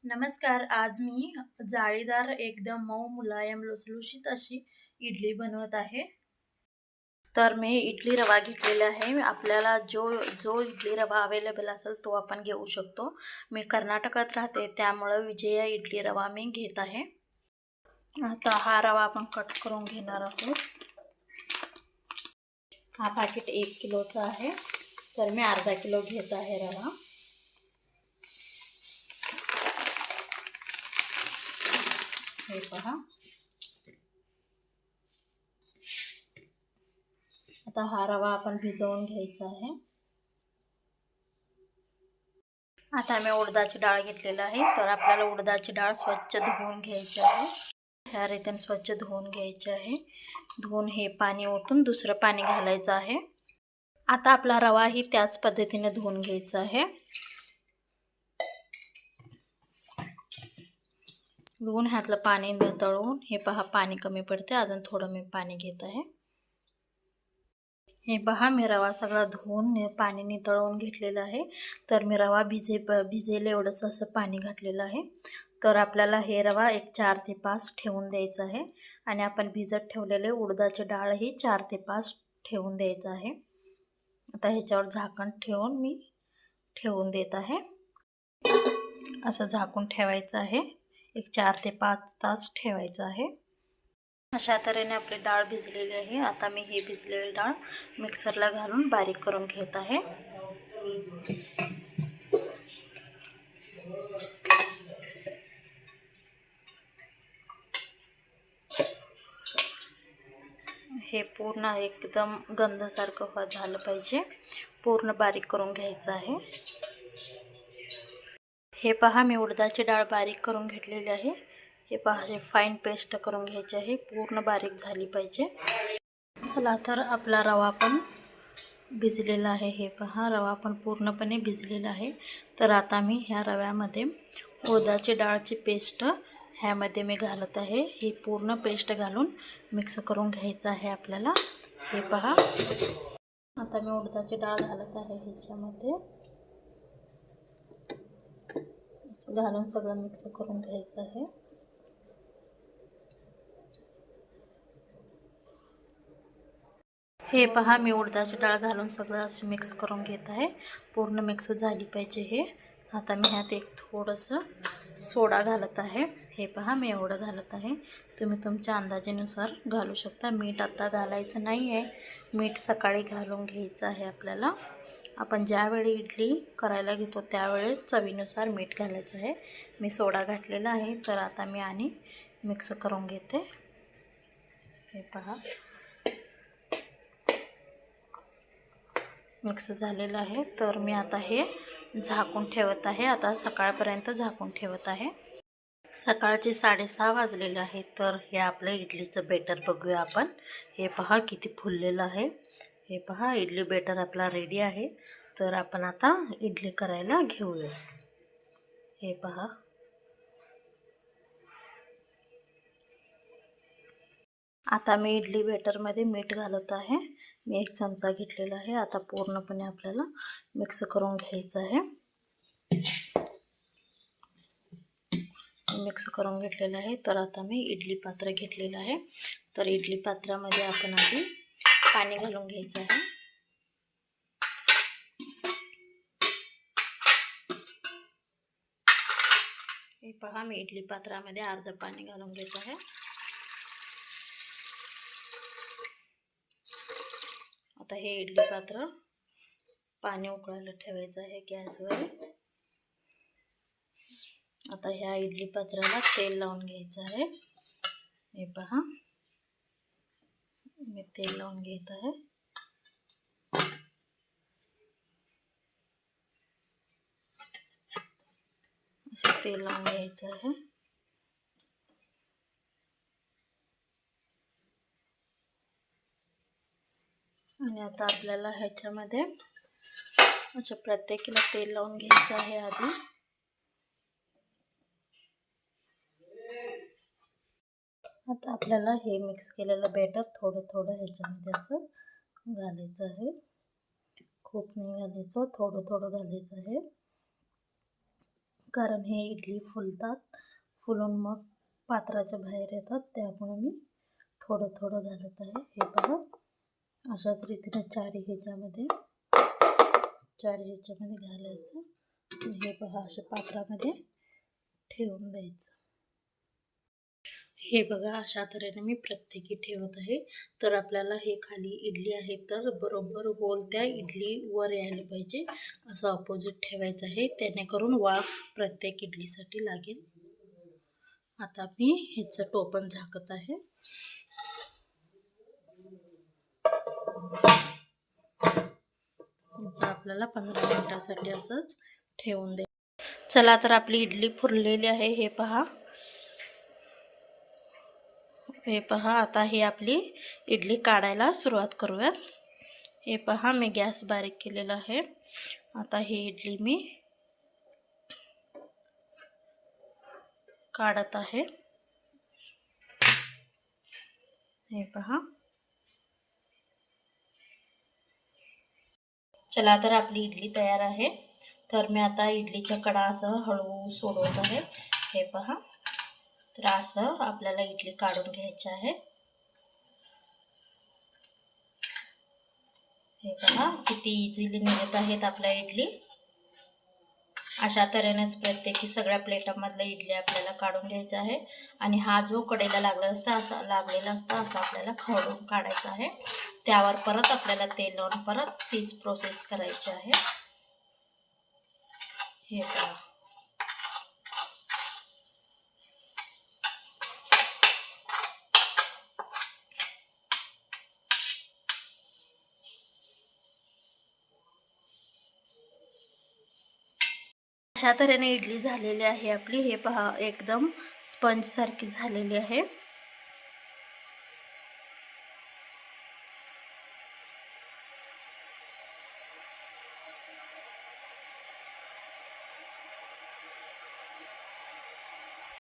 नमस्कार. आज मी जाळीदार एकदम मऊ मुलायम लुसलुशीत अशी इडली बनवत आहे. तर मी इडली रवा घेतलेला आहे. आपल्याला जो जो इडली रवा अवेलेबल असेल तो आपण घेऊ शकतो. मी कर्नाटकात राहते त्यामुळं विजया इडली रवा मी घेत आहे. आता हा रवा आपण कट करून घेणार आहोत. हा पॅकेट 1 किलोचा आहे, तर मी अर्धा किलो घेत आहे रवा. हे पहा. आता हा रवा आपण भिजवून घ्यायचा आहे. आता मी उडदाची डाळ घेतलेली आहे, तर आपल्याला उडदाची डाळ स्वच्छ धुवून घ्यायची आहे. ह्या रीतीने स्वच्छ धुवून घ्यायचे आहे. धुवून हे पाणी ओतून दुसरं पाणी घालायचं आहे. आता आपला रवाही त्याच पद्धतीने धुवून घ्यायचा आहे. धुवून ह्यातलं पाणी नितळून हे पहा, पाणी कमी पडते. अजून थोडं मी पाणी घेत आहे. हे पहा, मी रवा सगळा धुवून पाणी नितळवून घेतलेलं आहे. तर मी रवा भिजेल एवढंच असं पाणी घातलेलं आहे. तर आपल्याला हे रवा एक 4 ते 5 ठेवून द्यायचं आहे. आणि आपण भिजत ठेवलेले उडदाची डाळही 4 ते 5 ठेवून द्यायचं आहे. आता ह्याच्यावर झाकण ठेवून मी ठेवून देत आहे. असं झाकून ठेवायचं आहे. एक 4 ते 5 तास ठेवायचं आहे. अशा तऱ्हेने आपली डाळ भिजलेली आहे. आता मी ही भिजलेली डाळ मिक्सरला घालून बारीक करून घेत आहे. हे पूर्ण एकदम गंधसारखं झालं पाहिजे. पूर्ण बारीक करून घ्यायचं आहे. हे पहा, मी उडदाची डाळ बारीक करून घेतलेली आहे. हे पहा, हे फाईन पेस्ट करून घ्यायची आहे. पूर्ण बारीक झाली पाहिजे. चला, तर आपला रवा पण भिजलेला आहे. हे पहा, रवा पण पूर्णपणे भिजलेला आहे. तर आता मी ह्या रव्यामध्ये उडदाची डाळची पेस्ट ह्यामध्ये मी घालत आहे. ही पूर्ण पेस्ट घालून मिक्स करून घ्यायचं आहे आपल्याला. हे पहा, आता मी उडदाची डाळ घालत आहे ह्याच्यामध्ये. असं घालून सगळं मिक्स करून घ्यायचं आहे. हे पहा, मी उडदाची डाळ घालून सगळं असं मिक्स करून घेत आहे. पूर्ण मिक्स झाली पाहिजे हे. आता मी ह्यात एक थोडंसं सोडा घालत आहे. हे पहा, मी एवढं घालत आहे. तुम्ही तुमच्या अंदाजानुसार घालू शकता. मीठ आता घालायचं नाही आहे. मीठ सकाळी घालून घ्यायचं आहे आपल्याला. आपण ज्यावेळी इडली करायला घेतो त्यावेळेस चवीनुसार मीठ घालायचं आहे. मी सोडा घातलेला आहे. तर आता मी आणि मिक्स करून घेते. हे पहा, मिक्स झालेलं आहे. तर मी आता हे झाकून ठेवत आहे. आता सकाळपर्यंत झाकून ठेवत आहे. सकाळचे 6:30 वाजलेले आहेत. तर हे आपलं इडलीचं बेटर बघूया आपण. हे पहा, किती फुललेलं आहे. हे पहा, इडली बेटर आपला रेडी आहे. तर आपण आता इडली करायला घेऊया. हे पहा, आता मी इडली बेटरमध्ये मीठ घालत आहे. मी 1 चमचा घेतलेला आहे. आता पूर्णपणे आपल्याला मिक्स करून घ्यायचं आहे. मिक्स करून घेतलेलं आहे. तर आता मी इडली पात्र घेतलेलं आहे. तर इडली पात्रामध्ये आपण आधी पाणी घालून घ्यायचं आहे. हे पहा, मी इडली पात्रामध्ये अर्ध पाणी घालून घेत आहे. आता हे इडली पात्र पाणी उकळायला ठेवायचं आहे गॅसवर. आता ह्या इडली पात्राला तेल लावून घ्यायचं आहे. हे पहा, मी तेल लावून घेत आहे. असं तेल लावून घ्यायचं आहे. आणि आता आपल्याला ह्याच्यामध्ये अच्छा प्रत्येकीला तेल लावून घ्यायचं आहे आधी. आता आपल्याला हे मिक्स केलेलं बेटर थोडं थोडं ह्याच्यामध्ये असं घालायचं आहे. खूप नाही घालायचं, थोडं थोडं घालायचं आहे. कारण हे इडली फुलतात, फुलून मग पात्राच्या बाहेर येतात, त्यामुळे मी थोडं थोडं घालत आहे. हे पहा, अशाच रीतीने चारी ह्याच्यामध्ये घालायचं. हे पहा, अशा पात्रामध्ये ठेवून द्यायचं. हे बघा, अशा तऱ्हेने मी प्रत्येकी ठेवत आहे. तर आपल्याला हे खाली इडली आहे तर बरोबर होल त्या इडली वर यायला पाहिजे, असं ऑपोजिट ठेवायचं आहे, जेणेकरून वाफ प्रत्येक इडलीसाठी लागेल. आता मी ह्याचं टोपण झाकत आहे. आपल्याला 15 मिनिटासाठी असंच ठेवून दे. चला, तर आपली इडली फुललेली आहे. हे पहा, आता ही आपली इडली काढायला सुरुवात करूया. हे पहा, मी गॅस बारीक केलेला आहे. आता ही इडली मी काढत आहे. हे पहा. चला, तर आपली इडली तयार आहे. तर मी आता इडलीच्या कडा असं हळू सोडवत आहे. हे पहा, तर असं आपल्याला इडली काढून घ्यायची आहे. हे पहा, किती इझिली निघत आहेत आपल्या इडली. अशा तऱ्हेनेच प्रत्येकी सगळ्या प्लेटामधल्या इडली आपल्याला काढून घ्यायचा आहे. आणि हा जो कडेला लागलेला असता असा आपल्याला खरडून काढायचा आहे. त्यावर परत आपल्याला तेल लावून परत तीच प्रोसेस करायची आहे. हे पहा, अशा तऱ्हेने इडली झालेली आहे आपली. हे पहा, एकदम स्पंज सारखी झालेली आहे.